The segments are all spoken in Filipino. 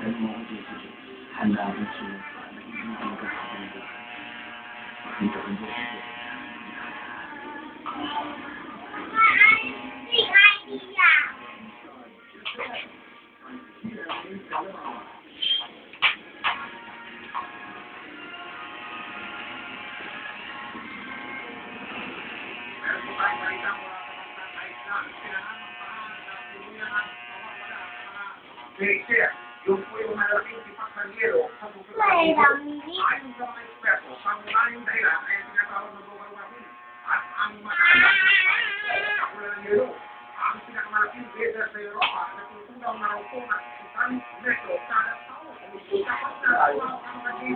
Alam mo, dito, handa rin sila. Hindi ka handa. Dito ka dito. Sir, yung po yung malaking tipak ng yelo sa susunod ayon sa mga eksperto, pangunahing dahilan ay tinatawag na global warming at ang matagal ng yelo. Ang pinakamalaking geyser sa Europa na tutunaw na raw po na 1 metro kada taon. Dapat na ang magiging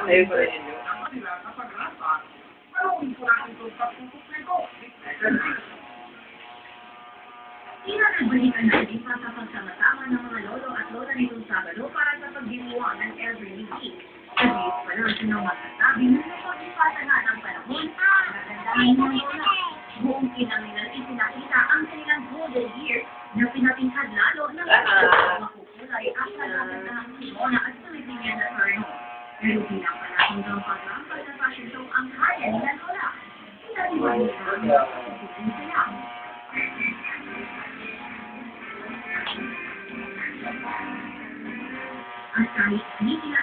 Ayaw pa rin yun. Pinanagbalikan natin pagsama-sama ng mga lolo at lola nitong Sabado para sa pagdiwang ng elderly week. Kasi pa lang silang masasabi na napag-ipasa nga ng panahon na nagandahin ng lola. Buong kinanginan ipinakita ang kanilang golden year na pinatingkad lalo ng makukulay at nalagandahan Simona at Pilipinian na Torino. Pero pinapalahinggang paglampag sa fashion show ang kaya nila lola. Pinaliwan nila ang pagkakutin sila. At kahit hindi sila